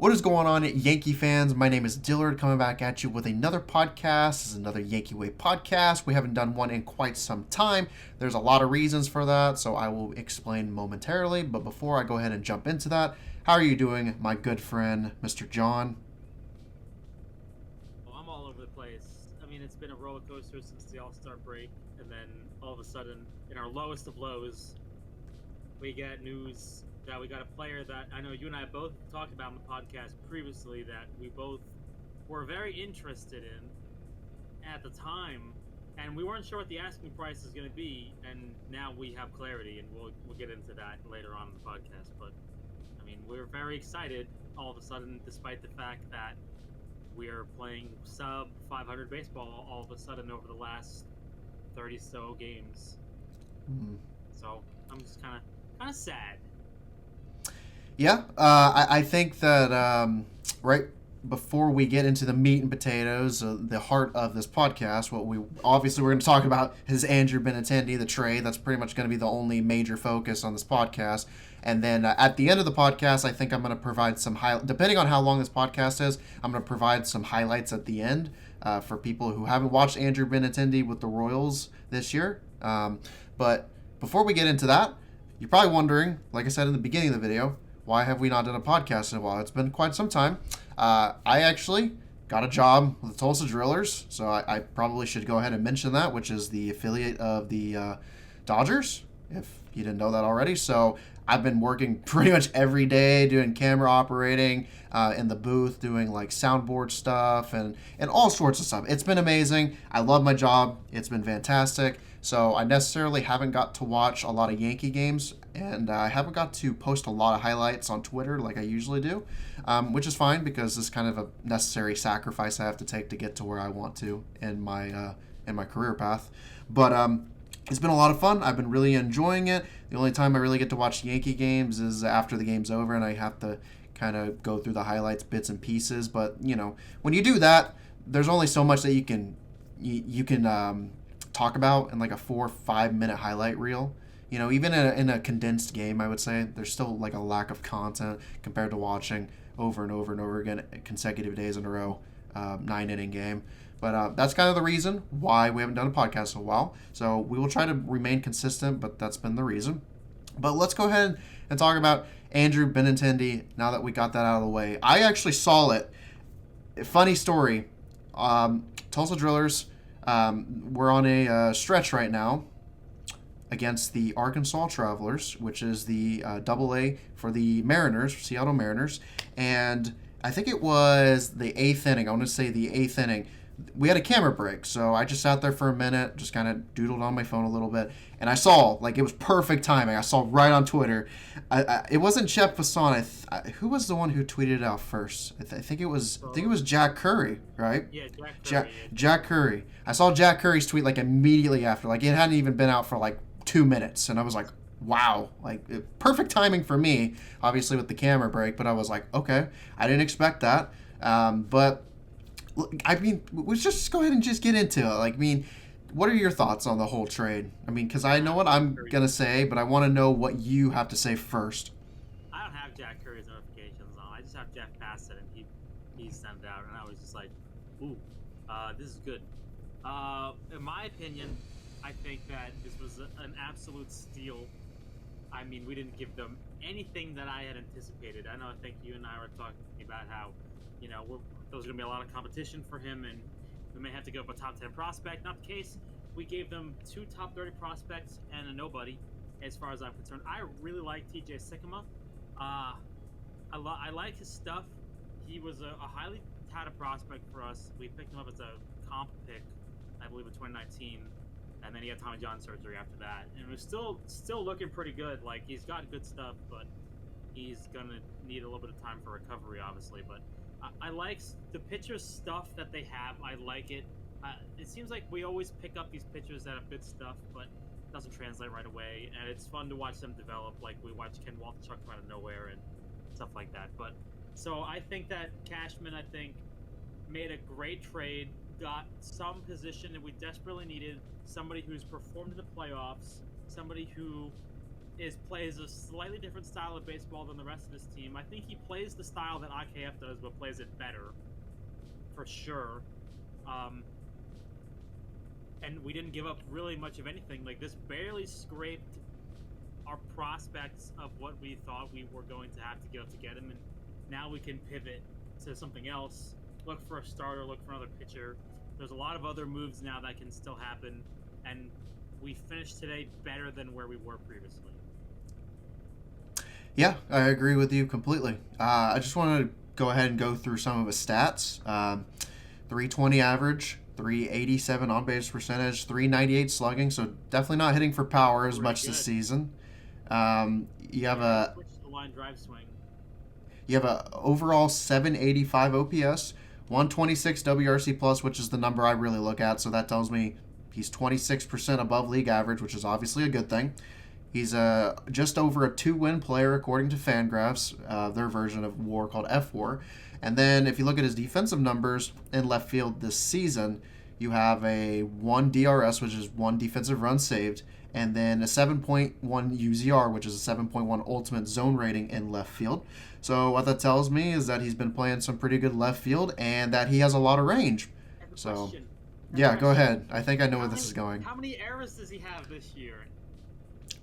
What is going on, Yankee fans? My name is Dillard, coming back at you with another podcast. This is another Yankee Way podcast. We haven't done one in quite some time. There's a lot of reasons for that, so I will explain momentarily. But before I go ahead and jump into that, how are you doing, my good friend, Mr. John? Well, I'm all over the place. I mean, it's been a roller coaster since the All-Star break, and then all of a sudden, in our lowest of lows, we get news that we got a player that I know you and I both talked about on the podcast previously that we both were very interested in at the time, and we weren't sure what the asking price is going to be, and now we have clarity, and we'll get into that later on in the podcast. But I mean, we're very excited all of a sudden, despite the fact that we are playing sub 500 baseball all of a sudden over the last 30 so games. So I'm just kind of sad. Yeah, I think that right before we get into the meat and potatoes, the heart of this podcast, what we obviously we're going to talk about is Andrew Benintendi, the trade. That's pretty much going to be the only major focus on this podcast. And then at the end of the podcast, I think I'm going to provide some depending on how long this podcast is, I'm going to provide some highlights at the end for people who haven't watched Andrew Benintendi with the Royals this year. But before we get into that, you're probably wondering, like I said in the beginning of the video, why have we not done a podcast in a while? It's been quite some time. I actually got a job with the Tulsa Drillers, so I probably should go ahead and mention that, which is the affiliate of the Dodgers, if you didn't know that already. So I've been working pretty much every day doing camera operating in the booth, doing like soundboard stuff and all sorts of stuff. It's been amazing. I love my job. It's been fantastic. So I necessarily haven't got to watch a lot of Yankee games, and I haven't got to post a lot of highlights on Twitter like I usually do, which is fine because it's kind of a necessary sacrifice I have to take to get to where I want to in my career path. But it's been a lot of fun. I've been really enjoying it. The only time I really get to watch Yankee games is after the game's over, and I have to kind of go through the highlights, bits and pieces. But you know, when you do that, there's only so much that you can talk about in like a 4 or 5 minute highlight reel. You know, even in a condensed game, I would say there's still like a lack of content compared to watching over and over and over again consecutive days in a row, 9 inning game. But that's kind of the reason why we haven't done a podcast in a while. So we will try to remain consistent, but that's been the reason. But let's go ahead and talk about Andrew Benintendi now that we got that out of the way. I actually saw it. Funny story. Tulsa Drillers, we're on a stretch right now against the Arkansas Travelers, which is the Double-A for the Mariners, Seattle Mariners. And I think it was the 8th inning. I want to say the 8th inning. We had a camera break, so I just sat there for a minute, just kind of doodled on my phone a little bit, and I saw, like, it was perfect timing. I saw right on Twitter. It wasn't Jeff Passan. Who was the one who tweeted it out first? I think it was Jack Curry, right? Yeah, Jack Curry. Jack Curry. I saw Jack Curry's tweet like immediately after. Like, it hadn't even been out for like 2 minutes, and I was like, wow, like perfect timing for me, obviously with the camera break. But I was like, okay, I didn't expect that. But I mean, let's just go ahead and just get into it. Like, I mean, what are your thoughts on the whole trade? I mean, because I know what I'm going to say, but I want to know what you have to say first. I don't have Jack Curry's notifications on. I just have Jeff Bassett, and he sent it out, and I was just like, ooh, this is good. In my opinion, I think that this was an absolute steal. I mean, we didn't give them anything that I had anticipated. I think you and I were talking about how, you know, there's going to be a lot of competition for him, and we may have to give up a top 10 prospect. Not the case. We gave them 2 top 30 prospects and a nobody, as far as I'm concerned. I really like TJ Sycamore. I like his stuff. He was a highly touted prospect for us. We picked him up as a comp pick, I believe, in 2019. And then he had Tommy John surgery after that, and it was still looking pretty good. Like, he's got good stuff, but he's gonna need a little bit of time for recovery, obviously. But I like the pitchers stuff that they have. I like it. It seems like we always pick up these pitchers that have good stuff, but it doesn't translate right away. And it's fun to watch them develop. Like, we watched Ken Waldichuk come out of nowhere and stuff like that. But so I think that Cashman, made a great trade. Got some position that we desperately needed. Somebody who's performed in the playoffs. Somebody who plays a slightly different style of baseball than the rest of his team. I think he plays the style that IKF does, but plays it better, for sure. And we didn't give up really much of anything. Like, this barely scraped our prospects of what we thought we were going to have to give up to get him, and now we can pivot to something else, look for a starter, look for another pitcher. There's a lot of other moves now that can still happen, and we finished today better than where we were previously. Yeah, I agree with you completely. I just want to go ahead and go through some of his stats. 320 average, 387 on base percentage, 398 slugging, so definitely not hitting for power as much this season. You have a line drive swing. You have a overall 785 OPS, 126 WRC plus, which is the number I really look at. So that tells me he's 26% above league average, which is obviously a good thing. He's just over a 2-win player according to Fangraphs, their version of WAR called F-WAR. And then if you look at his defensive numbers in left field this season, you have a 1 DRS, which is 1 defensive run saved, and then a 7.1 UZR, which is a 7.1 ultimate zone rating in left field. So what that tells me is that he's been playing some pretty good left field and that he has a lot of range. So, yeah, go ahead. I think I know where this is going. How many errors does he have this year?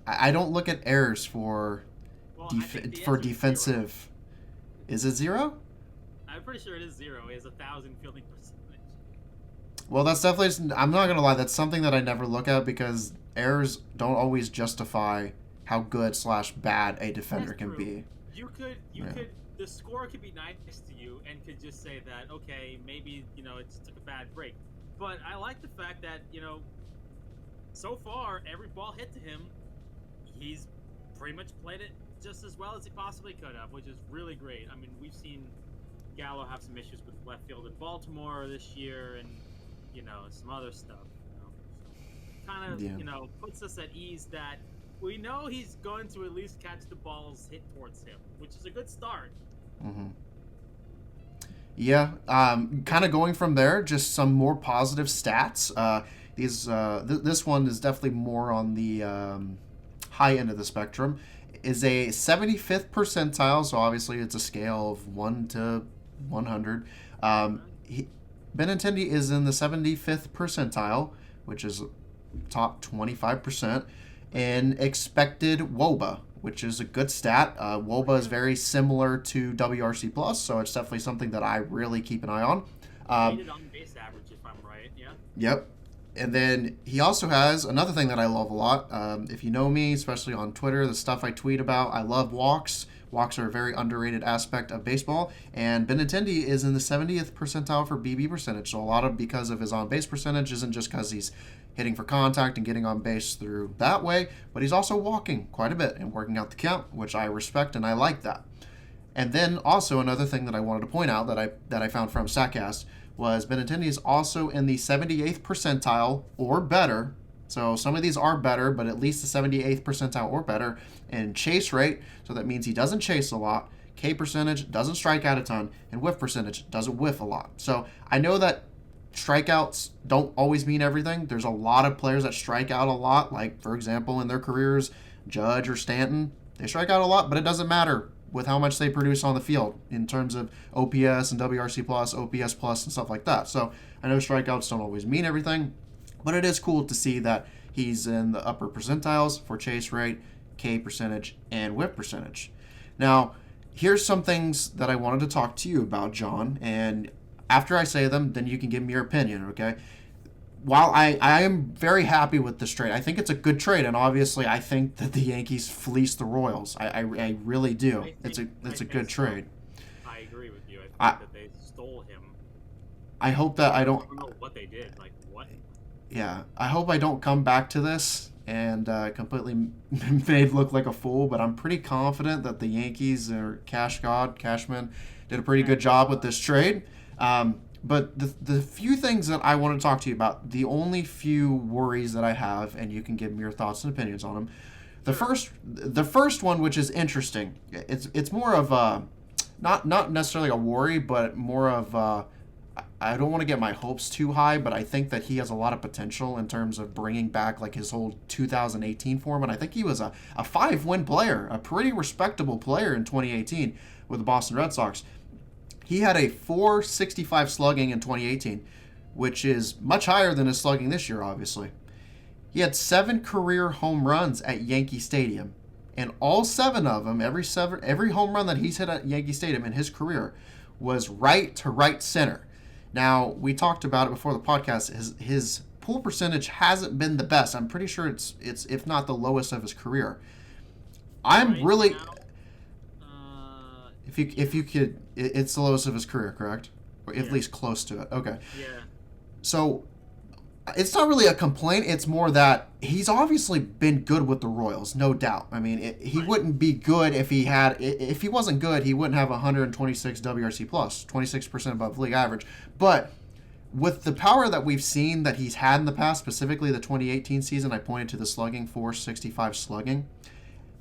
I don't look at errors for defensive. Is it 0? I'm pretty sure it is 0. He has 1,000 fielding percentage. Well, that's definitely. I'm not gonna lie. That's something that I never look at because errors don't always justify how good / bad a defender can be. You could. The score could be nice to you and could just say that, okay, maybe it just took a bad break. But I like the fact that so far every ball hit to him, he's pretty much played it just as well as he possibly could have, which is really great. I mean, we've seen Gallo have some issues with left field in Baltimore this year, and some other stuff. So kind of puts us at ease that we know he's going to at least catch the balls hit towards him, which is a good start. Mm-hmm. Yeah, kind of going from there, just some more positive stats. This one is definitely more on the high end of the spectrum. Is a 75th percentile, so obviously it's a scale of 1 to 100. Benintendi is in the 75th percentile, which is top 25%, in expected WOBA, which is a good stat. WOBA is very similar to WRC plus, so it's definitely something that I really keep an eye on. Weighted on base average, if I'm right, yeah. Yep. And then he also has another thing that I love a lot. If you know me, especially on Twitter, the stuff I tweet about, I love walks. Walks are a very underrated aspect of baseball. And Benintendi is in the 70th percentile for BB percentage. So a lot of because of his on-base percentage isn't just because he's hitting for contact and getting on base through that way, but he's also walking quite a bit and working out the count, which I respect and I like that. And then also another thing that I wanted to point out that I found from StatCast was Benintendi is also in the 78th percentile or better. So some of these are better, but at least the 78th percentile or better in chase rate. So that means he doesn't chase a lot. K percentage, doesn't strike out a ton, and whiff percentage, doesn't whiff a lot. So I know that strikeouts don't always mean everything. There's a lot of players that strike out a lot, like, for example, in their careers, Judge or Stanton. They strike out a lot, but it doesn't matter with how much they produce on the field in terms of OPS and WRC plus, OPS plus, and stuff like that. So I know strikeouts don't always mean everything, but it is cool to see that he's in the upper percentiles for chase rate, K percentage, and whip percentage. Now, here's some things that I wanted to talk to you about, John, and after I say them, then you can give me your opinion, okay? While I am very happy with this trade, I think it's a good trade, and obviously I think that the Yankees fleeced the Royals. I really do. It's a good trade. I agree with you. I think that they stole him. I hope that I don't know what they did. Like, what? Yeah, I hope I don't come back to this and completely made look like a fool, but I'm pretty confident that the Yankees or Cashman did a pretty good job with this trade. But the few things that I want to talk to you about, the only few worries that I have, and you can give me your thoughts and opinions on them. The first one, which is interesting, it's more of a not necessarily a worry, but more of I don't want to get my hopes too high, but I think that he has a lot of potential in terms of bringing back like his whole 2018 form. And I think he was a 5-win player, a pretty respectable player in 2018 with the Boston Red Sox. He had a 465 slugging in 2018, which is much higher than his slugging this year, obviously. He had 7 career home runs at Yankee Stadium. And all 7 of them, every home run that he's hit at Yankee Stadium in his career was right to right center. Now, we talked about it before the podcast. His pull percentage hasn't been the best. I'm pretty sure it's if not the lowest of his career. I'm Right really now, if you could, it's the lowest of his career, correct? Or at Yeah. least close to it. Okay. yeah. So it's not really a complaint. It's more that he's obviously been good with the Royals, no doubt. I mean, he Right. wouldn't be good if he wasn't good. He wouldn't have 126 WRC plus, 26% above league average. But with the power that we've seen that he's had in the past, specifically the 2018 season, I pointed to the slugging, 465 slugging.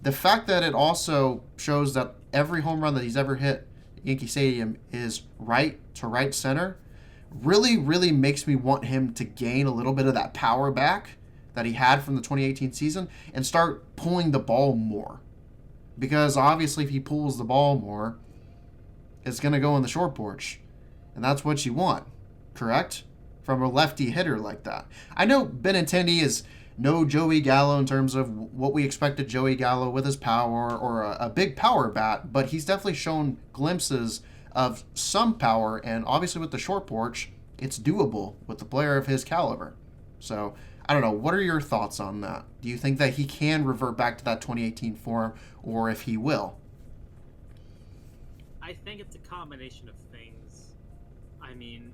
The fact that it also shows that every home run that he's ever hit at Yankee Stadium is right to right center really, really makes me want him to gain a little bit of that power back that he had from the 2018 season and start pulling the ball more. Because obviously if he pulls the ball more, it's going to go in the short porch. And that's what you want, correct? From a lefty hitter like that. I know Benintendi is no Joey Gallo in terms of what we expected Joey Gallo with his power or a big power bat, but he's definitely shown glimpses of some power, and obviously with the short porch, it's doable with the player of his caliber. So, I don't know. What are your thoughts on that? Do you think that he can revert back to that 2018 form, or if he will? I think it's a combination of things. I mean,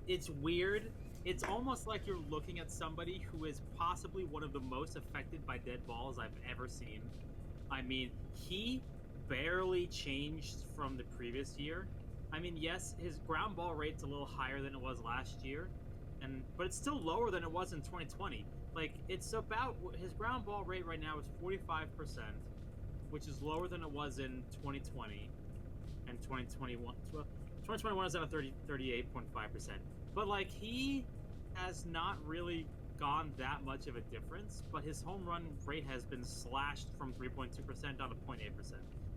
it's weird. It's almost like you're looking at somebody who is possibly one of the most affected by dead balls I've ever seen. I mean, he barely changed from the previous year. I mean, yes, his ground ball rate's a little higher than it was last year, but it's still lower than it was in 2020. Like, it's about his ground ball rate right now is 45%, which is lower than it was in 2020 and 2021. 2021 is at a 38.5%. But like, he has not really gone that much of a difference, but his home run rate has been slashed from 3.2% down to 0.8%.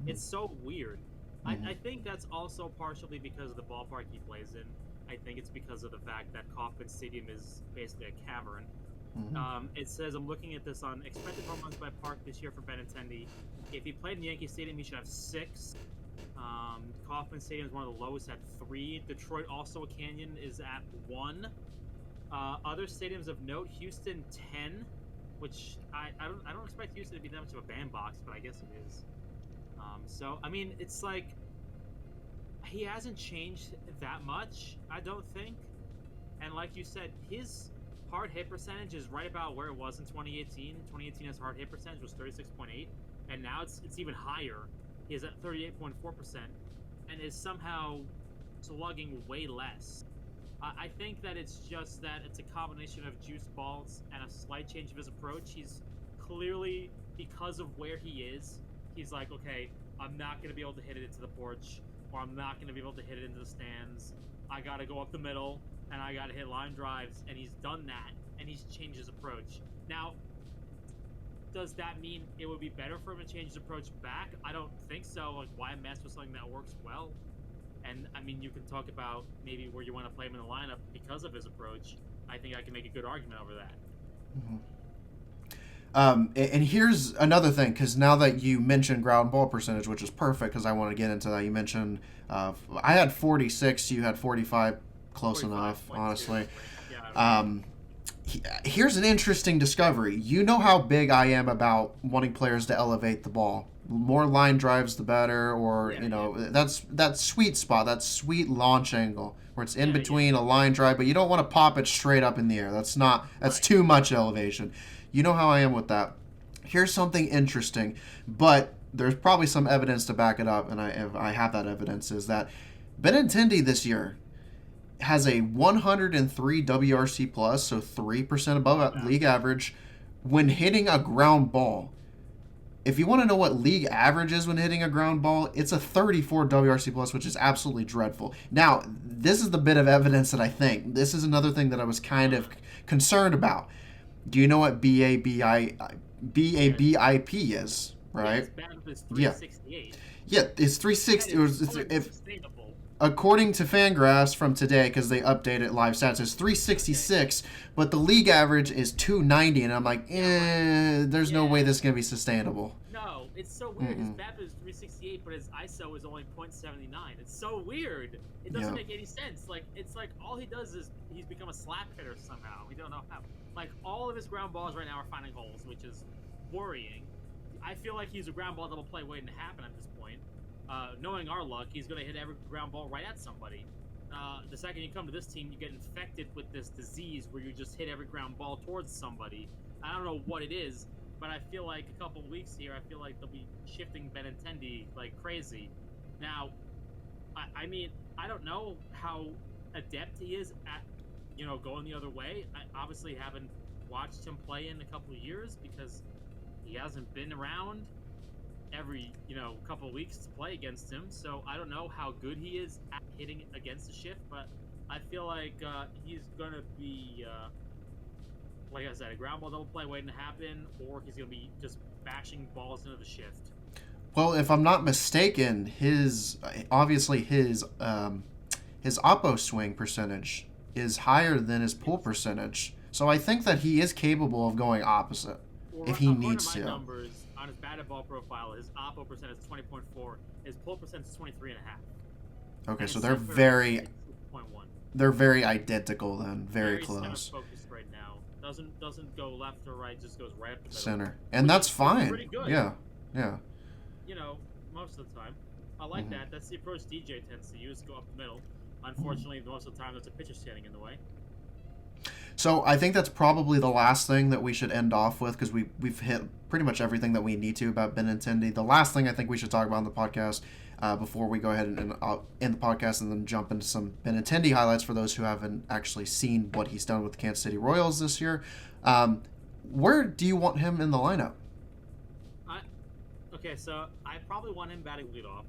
It's so weird. I think that's also partially because of the ballpark he plays in. I think it's because of the fact that Kauffman Stadium is basically a cavern. It says, I'm looking at this on expected home runs by park this year for Benintendi. If he played in Yankee Stadium, he should have 6. Kauffman Stadium is one of the lowest at 3. Detroit, also a canyon, is at 1. Other stadiums of note, Houston 10, which I don't expect Houston to be that much of a bandbox, but I guess it is. So I mean, it's like he hasn't changed that much, I don't think. And like you said, his hard hit percentage is right about where it was in 2018. 2018, his hard hit percentage was 36.8, and now it's even higher. He is at 38.4%, and is somehow slugging way less. I think that it's just that it's a combination of juice balls and a slight change of his approach. He's clearly, because of where he is, he's like, okay, I'm not going to be able to hit it into the porch, or I'm not going to be able to hit it into the stands. I got to go up the middle, and I got to hit line drives, and he's done that, and he's changed his approach. Now, does that mean it would be better for him to change his approach back? I don't think so. Like, why mess with something that works well? And, I mean, you can talk about maybe where you want to play him in the lineup because of his approach. I think I can make a good argument over that. And here's another thing, because now that you mentioned ground ball percentage, which is perfect because I want to get into that. You mentioned I had 46, you had 45, close enough, honestly. Here's an interesting discovery. You know how big I am about wanting players to elevate the ball. More line drives, the better, or, that's that sweet spot, that sweet launch angle where it's in between a line drive, but you don't want to pop it straight up in the air. That's too much elevation. You know how I am with that. Here's something interesting, but there's probably some evidence to back it up, and I have that evidence, is that Benintendi this year has a 103 WRC plus, so 3% above league average, when hitting a ground ball. if you want to know what league average is when hitting a ground ball, it's a 34 WRC plus, which is absolutely dreadful. Now, this is the bit of evidence that I think. This is another thing that I was kind of concerned about. Do you know what BABIP is, right? Yes, BABIP is Yeah. 368. Yeah, it's That 360. is If unsustainable. according to Fangraphs from today, because they updated live stats, it's 366, but the league average is 290, and I'm like, there's no way this is gonna be sustainable. No, it's so weird. His BABIP is 368, but his ISO is only .79. It's so weird. It doesn't make any sense. Like, it's like all he does is he's become a slap hitter somehow. We don't know how. Like, all of his ground balls right now are finding holes, which is worrying. I feel like he's a ground ball double play waiting to happen at this point. Knowing our luck, he's going to hit every ground ball right at somebody. The second you come to this team, you get infected with this disease where you just hit every ground ball towards somebody. I don't know what it is, but I feel like a couple of weeks here, I feel like they'll be shifting Benintendi like crazy. Now, I mean, I don't know how adept he is at, going the other way. I obviously haven't watched him play in a couple of years because he hasn't been around every couple of weeks to play against him, so I don't know how good he is at hitting against the shift, but I feel like he's gonna be like I said, a ground ball double play waiting to happen, or he's gonna be just bashing balls into the shift. Well, if I'm not mistaken, his oppo swing percentage is higher than his pull percentage, so I think that he is capable of going opposite if he needs to. Numbers on his batted ball profile, his oppo percentage is 20.4, his pull percentage is 23.5. Okay, so they're very identical then, very close. Center focused right now. Doesn't go left or right, just goes right up the middle. Center, and that's fine. Pretty good. Yeah. Most of the time, I like that. That's the approach DJ tends to use, go up the middle. Unfortunately, most of the time, there's a pitcher standing in the way. So I think that's probably the last thing that we should end off with, because we've hit pretty much everything that we need to about Benintendi. The last thing I think we should talk about on the podcast before we go ahead and end the podcast and then jump into some Benintendi highlights for those who haven't actually seen what he's done with the Kansas City Royals this year. Where do you want him in the lineup? Okay, so I probably want him batting leadoff.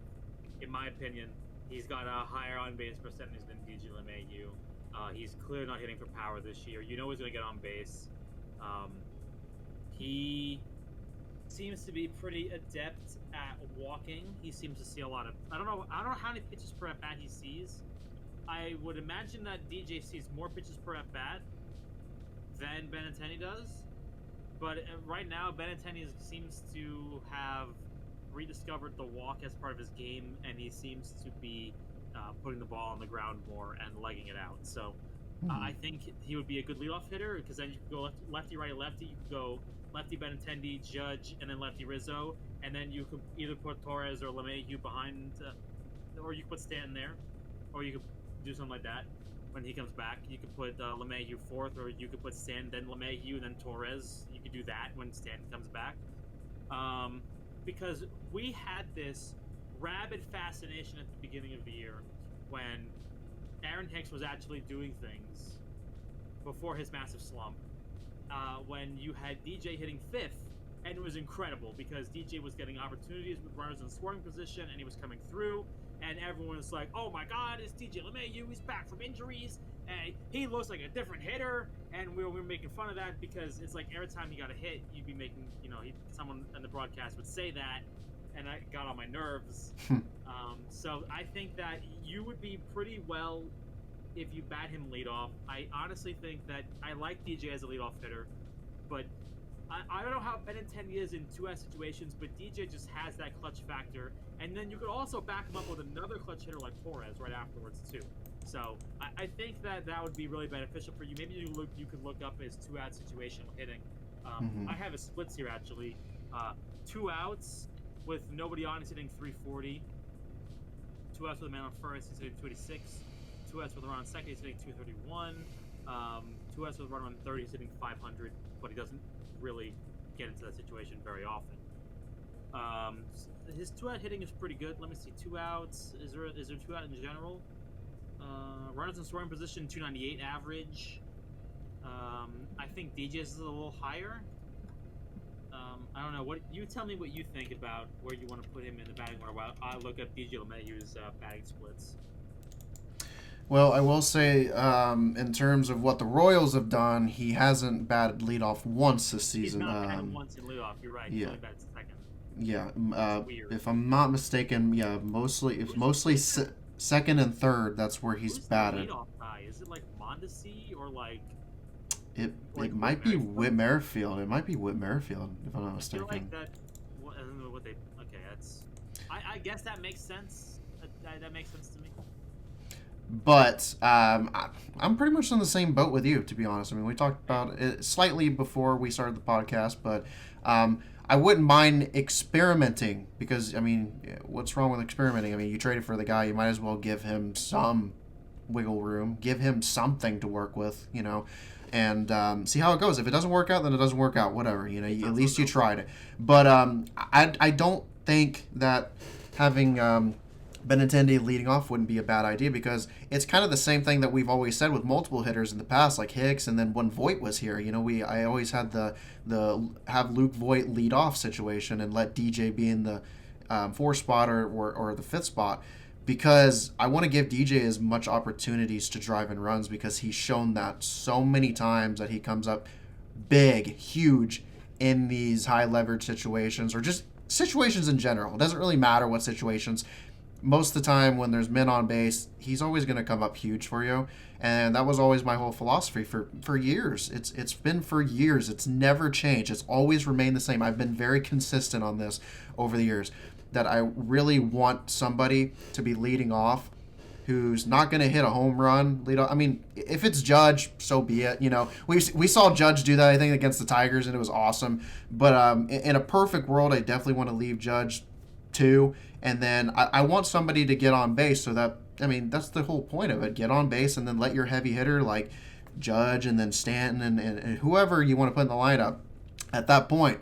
In my opinion, he's got a higher on-base percentage than DJ LeMahieu. He's clearly not hitting for power this year. He's going to get on base. He seems to be pretty adept at walking. He seems to see a lot of... I don't know how many pitches per at-bat he sees. I would imagine that DJ sees more pitches per at-bat than Benintendi does. But right now, Benintendi seems to have rediscovered the walk as part of his game, and he seems to be putting the ball on the ground more and legging it out. So I think he would be a good leadoff hitter, because then you could go lefty, right, lefty. You could go lefty Benintendi, Judge, and then lefty Rizzo, and then you could either put Torres or LeMahieu behind, or you could put Stanton there, or you could do something like that. When he comes back, you could put LeMahieu fourth, or you could put Stanton, then LeMahieu, and then Torres. You could do that when Stanton comes back. Because we had this rabid fascination at the beginning of the year when Aaron Hicks was actually doing things before his massive slump. When you had DJ hitting fifth, and it was incredible because DJ was getting opportunities with runners in scoring position, and he was coming through. And everyone was like, oh my God, it's DJ LeMahieu. He's back from injuries. And he looks like a different hitter. And we were making fun of that because it's like every time he got a hit, you'd be making, someone in the broadcast would say that. And I got on my nerves. So I think that you would be pretty well if you bat him leadoff. I honestly think that I like DJ as a leadoff hitter. But I don't know how Benintendi is in two-out situations, but DJ just has that clutch factor. And then you could also back him up with another clutch hitter like Torres right afterwards, too. So I think that would be really beneficial for you. Maybe you could look up his two-out situational hitting. I have his splits here, actually. 2 outs with nobody on, he's hitting 340. 2 outs with a man on first, he's hitting 286. 2 outs with a runner on second, he's hitting 231. 2 outs with a runner on third, he's hitting 500, but he doesn't really get into that situation very often. His 2-out hitting is pretty good. Let me see, 2 outs. Is there 2 out in general? Runners in scoring position, 298 average. I think DJ's is a little higher. I don't know. What you tell me what you think about where you want to put him in the batting order while I look at DJ LeMahieu's batting splits. Well, I will say, in terms of what the Royals have done, he hasn't batted leadoff once this He's season. not batted once in leadoff. You're right. He's Yeah, only batted second. yeah. It's weird. If I'm not mistaken, yeah, mostly second and third. That's where he's Who's batted. the leadoff guy? Is it like Mondesi or like? It might be Whit Merrifield. It might be Whit Merrifield, if I'm not I feel mistaken. like that. I don't know what they. Okay, that's. I guess that makes sense. That makes sense to me. But I'm pretty much in the same boat with you, to be honest. I mean, we talked about it slightly before we started the podcast, but I wouldn't mind experimenting because, I mean, what's wrong with experimenting? I mean, you traded for the guy, you might as well give him some wiggle room, give him something to work with, and see how it goes. If it doesn't work out, then it doesn't work out. Whatever, at least you tried it. But I don't think that having Benintendi leading off wouldn't be a bad idea because it's kind of the same thing that we've always said with multiple hitters in the past, like Hicks, and then when Voit was here, I always had the have Luke Voit lead off situation and let DJ be in the 4 spot or the 5th spot because I want to give DJ as much opportunities to drive in runs because he's shown that so many times that he comes up big, huge in these high leverage situations or just situations in general. It doesn't really matter what situations. Most of the time when there's men on base, he's always going to come up huge for you. And that was always my whole philosophy for years. It's been for years. It's never changed. It's always remained the same. I've been very consistent on this over the years that I really want somebody to be leading off who's not going to hit a home run lead off. I mean, if it's Judge, so be it. We saw Judge do that, I think, against the Tigers, and it was awesome. But in a perfect world, I definitely want to leave Judge too. And then I want somebody to get on base so that, I mean, that's the whole point of it. Get on base and then let your heavy hitter like Judge and then Stanton and whoever you want to put in the lineup at that point,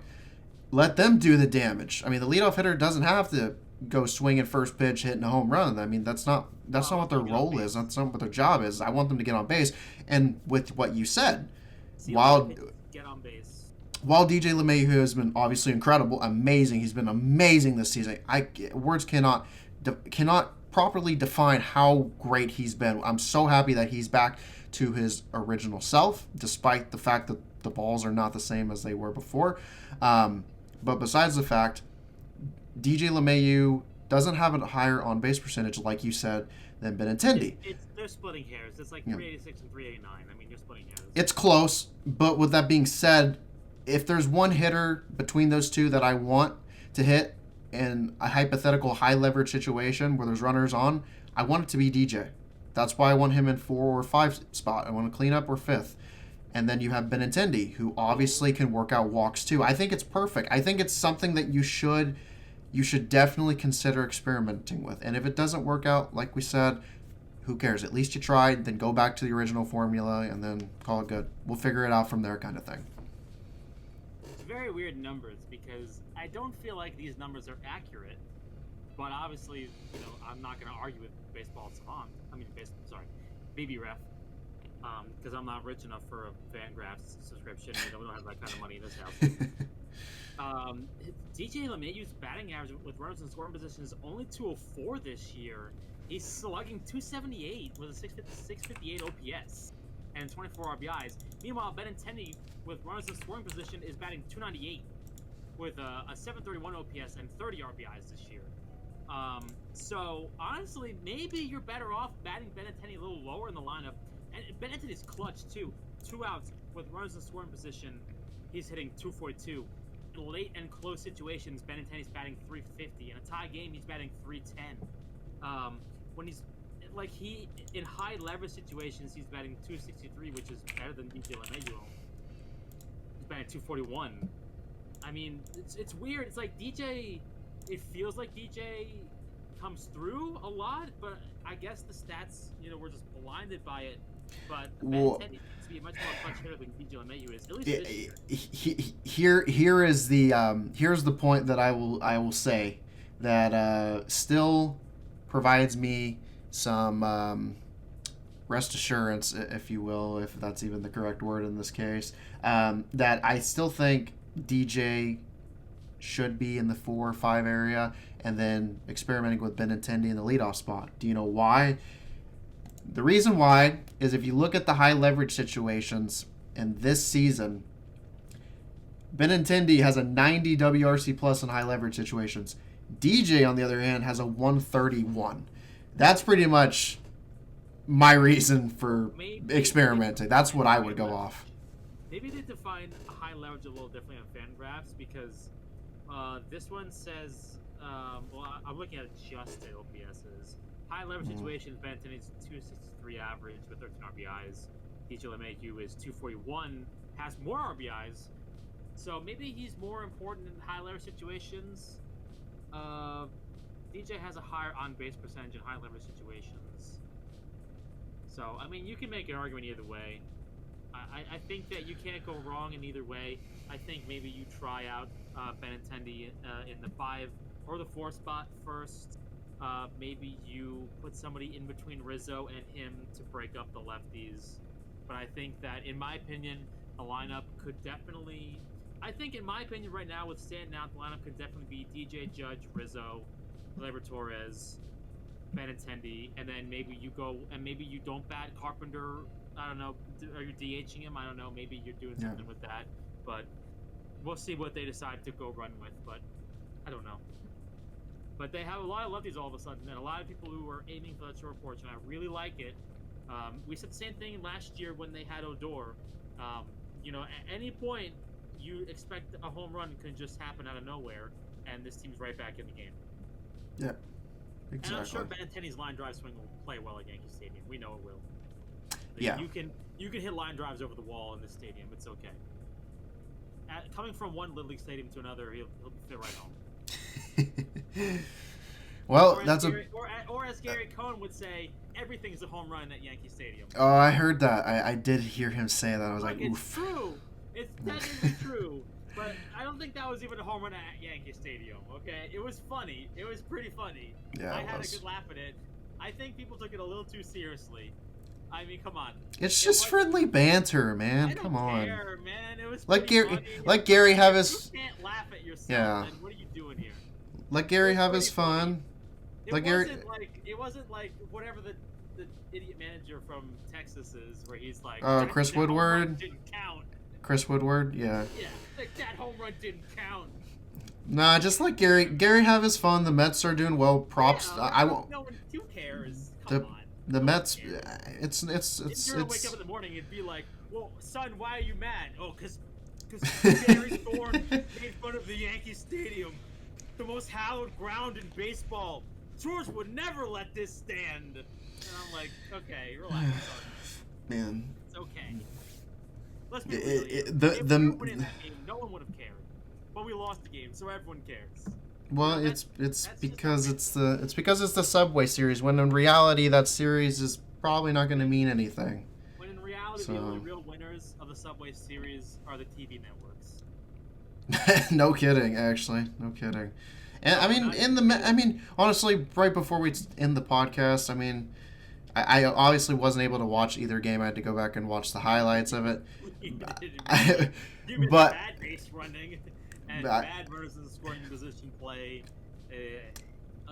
let them do the damage. I mean, the leadoff hitter doesn't have to go swinging first pitch, hitting a home run. I mean, that's not what their role is. That's not what their job is. I want them to get on base. And with what you said, while get on base. While DJ LeMahieu has been obviously incredible, amazing, he's been amazing this season. Words cannot properly define how great he's been. I'm so happy that he's back to his original self, despite the fact that the balls are not the same as they were before. But besides the fact, DJ LeMahieu doesn't have a higher on-base percentage, like you said, than Benintendi. They're splitting hairs. It's like 386 and 389. I mean, you're splitting hairs. It's close, but with that being said, if there's one hitter between those two that I want to hit in a hypothetical high leverage situation where there's runners on, I want it to be DJ. That's why I want him in 4 or 5 spot. I want to clean up or 5th. And then you have Benintendi, who obviously can work out walks too. I think it's perfect. I think it's something that you should definitely consider experimenting with. And if it doesn't work out, like we said, who cares? At least you tried, then go back to the original formula and then call it good. We'll figure it out from there kind of thing. Very weird numbers because I don't feel like these numbers are accurate, but obviously, I'm not going to argue with baseball savant. BB Ref, because I'm not rich enough for a Fangraphs subscription. We don't have that kind of money in this house. DJ LeMahieu's batting average with runners in scoring position is only 204 this year. He's slugging 278 with a 658 OPS. And 24 RBIs. Meanwhile, Benintendi, with runners in scoring position, is batting 298 with a 731 OPS and 30 RBIs this year. So, honestly, maybe you're better off batting Benintendi a little lower in the lineup. And Benintendi's clutch, too. 2 outs with runners in scoring position, he's hitting 242. In late and close situations, Benintendi's batting 350. In a tie game, he's batting 310. When he's in high leverage situations, he's batting 263, which is better than DJ LeMahieu. He's batting 241. I mean, it's weird. It's like DJ. It feels like DJ comes through a lot, but I guess the stats, we're just blinded by it. But Benintendi needs to be a much more clutch hitter than DJ LeMahieu is. At least this year. Here's the point that I will say that still provides me some rest assurance, if you will, if that's even the correct word in this case, that I still think DJ should be in the 4 or 5 area, and then experimenting with Benintendi in the leadoff spot. Do you know why? The reason why is if you look at the high leverage situations in this season, Benintendi has a 90 WRC plus in high leverage situations. DJ, on the other hand, has a 131. That's pretty much my reason for experimenting. That's what I would go off. Maybe they define high leverage a little differently on Fangraphs because this one says, I'm looking at adjusted OPSs. High leverage situations, Benintendi's 263 average with 13 RBIs. DJ LeMahieu is 241, has more RBIs. So maybe he's more important in high leverage situations. DJ has a higher on-base percentage in high leverage situations. So, I mean, you can make an argument either way. I think that you can't go wrong in either way. I think maybe you try out Benintendi in the 5 or the 4 spot first. Maybe you put somebody in between Rizzo and him to break up the lefties. But I think that, in my opinion, the lineup could definitely... I think, in my opinion, right now, with standing out, the lineup could definitely be DJ, Judge, Rizzo, Gleyber Torres, Benintendi, and then maybe you go and maybe you don't bat Carpenter. I don't know. Are you DHing him? I don't know. Maybe you're doing something with that. But we'll see what they decide to go run with. But I don't know. But they have a lot of lefties all of a sudden, and a lot of people who are aiming for that short porch, and I really like it. We said the same thing last year when they had Odor. At any point, you expect a home run can just happen out of nowhere, and this team's right back in the game. Yeah, exactly. And I'm sure Benintendi's line drive swing will play well at Yankee Stadium. We know it will. Yeah. You can hit line drives over the wall in this stadium. It's okay. Coming from one Little League stadium to another, he'll fit right home. Well, or as Gary Cohn would say, everything's a home run at Yankee Stadium. Oh, I heard that. I did hear him say that. I was like, oof. It's true. It's technically true. But I don't think that was even a home run at Yankee Stadium, okay? It was funny. It was pretty funny. Yeah, I had a good laugh at it. I think people took it a little too seriously. I mean, come on. It's just friendly banter, man. Come on. I don't care, man. It was Let funny. Gary have his... You can't laugh at yourself. Yeah. Then what are you doing here? Let Gary have his fun. It wasn't like whatever the idiot manager from Texas is, where he's like, Chris Woodward. Didn't count. Chris Woodward, yeah. Yeah, like that home run didn't count. Nah, just let Gary have his fun. The Mets are doing well. Props. Yeah, I won't. No one who cares. Come on. The Mets. It's. If you're gonna wake up in the morning and be like, "Well, son, why are you mad?" Oh, because Gary Thorne made fun of the Yankee Stadium, the most hallowed ground in baseball. George would never let this stand. And I'm like, okay, relax, son. Man. It's okay. Let's be real. If we were winning that game, no one would have cared. But we lost the game, so everyone cares. Well, it's because it's the Subway Series. When in reality, that series is probably not going to mean anything. When in reality, the only real winners of the Subway Series are the TV networks. No kidding, actually, no kidding. And honestly, right before we end the podcast, I obviously wasn't able to watch either game. I had to go back and watch the highlights of it. But bad base running and bad runners in scoring position play.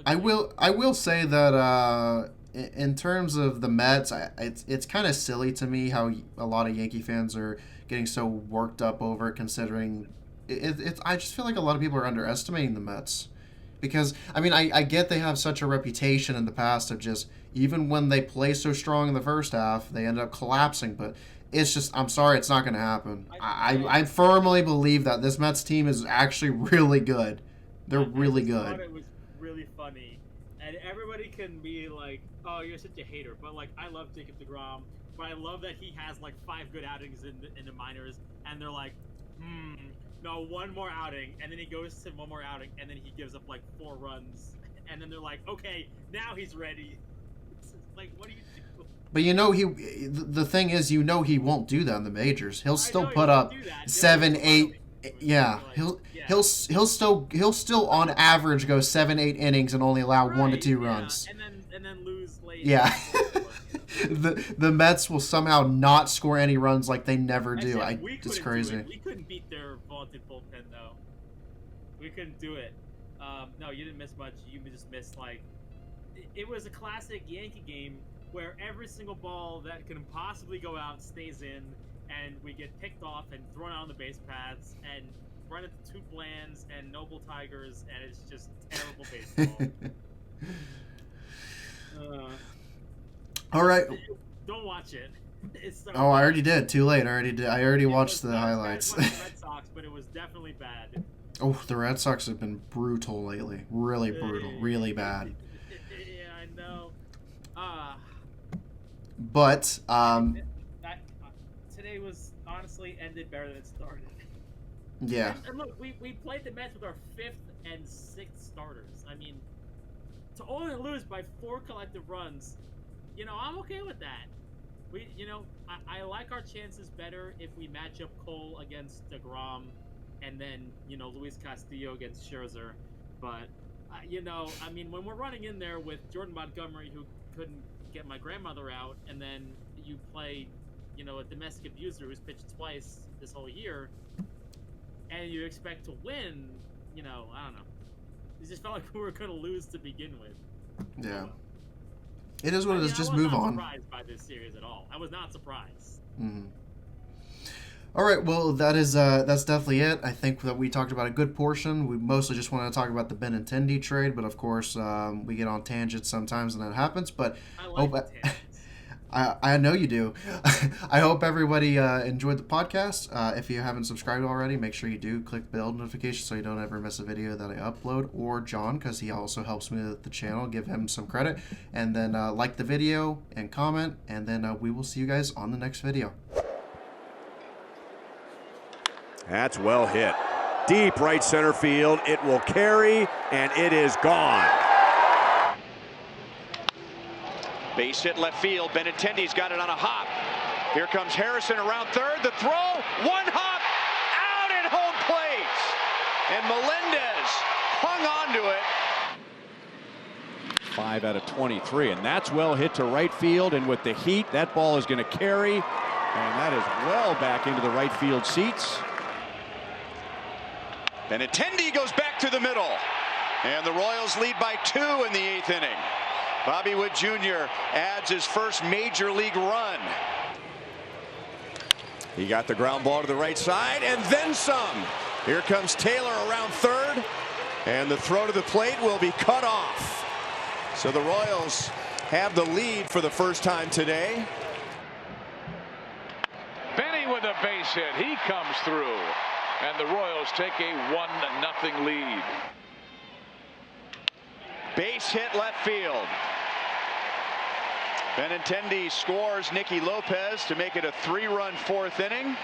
I will say that in terms of the Mets, it's kind of silly to me how a lot of Yankee fans are getting so worked up over it, considering I just feel like a lot of people are underestimating the Mets. Because, I get they have such a reputation in the past of just, even when they play so strong in the first half, they end up collapsing. But it's just, I'm sorry, it's not going to happen. I firmly believe that this Mets team is actually really good. They're really good. I thought it was really funny. And everybody can be like, oh, you're such a hater. But, I love Jacob deGrom. But I love that he has, 5 good outings in the minors. And they're like, no, one more outing, and then he goes to one more outing, and then he gives up 4 runs, and then they're like, okay, now he's ready. What do you do? But the thing is, he won't do that in the majors. He'll still put up 7, 8. Yeah, he'll still on average go 7, 8 innings and only allow 1 to 2 runs. And then lose late. Yeah. The Mets will somehow not score any runs like they never do. It's crazy. We couldn't beat their talented bullpen, though. We couldn't do it. No, you didn't miss much. You just missed, like... It was a classic Yankee game where every single ball that can possibly go out stays in, and we get picked off and thrown out on the base paths, and run into two Blands and Noble Tigers, and it's just terrible baseball. All right. Don't watch it. It's so I already did. Too late. I already watched the highlights. It was the Red Sox, but it was definitely bad. Oh, the Red Sox have been brutal lately. Really brutal. Really bad. Yeah, I know. But today was honestly ended better than it started. Yeah. And look, we played the Mets with our 5th and 6th starters. I mean, to only lose by 4 collective runs, I'm okay with that. I like our chances better if we match up Cole against DeGrom, and then Luis Castillo against Scherzer. But I mean, when we're running in there with Jordan Montgomery, who couldn't get my grandmother out, and then you play, a domestic abuser who's pitched twice this whole year, and you expect to win, I don't know. It just felt like we were going to lose to begin with. Yeah. It is what it is. Just move on. I was not surprised by this series at all. I was not surprised. Mm-hmm. All right, well, that's definitely it. I think that we talked about a good portion. We mostly just wanted to talk about the Benintendi trade, but of course, we get on tangents sometimes, and that happens. But I like tangents. I know you do. I hope everybody enjoyed the podcast. If you haven't subscribed already, make sure you do. Click bell notification so you don't ever miss a video that I upload. Or John, because he also helps me with the channel. Give him some credit. And then like the video and comment. And then we will see you guys on the next video. That's well hit. Deep right center field. It will carry, and it is gone. Base hit left field. Benintendi's got it on a hop. Here comes Harrison around third. The throw. One hop. Out at home plate. And Melendez hung on to it. 5 out of 23, and that's well hit to right field. And with the heat, that ball is going to carry. And that is well back into the right field seats. Benintendi goes back to the middle. And the Royals lead by 2 in the 8th inning. Bobby Wood Jr. adds his first major league run. He got the ground ball to the right side and then some. Here comes Taylor around third, and the throw to the plate will be cut off. So the Royals have the lead for the first time today. Benny with a base hit. He comes through, and the Royals take a 1-0 lead. Base hit left field. Benintendi scores Nicky Lopez to make it a 3-run 4th inning.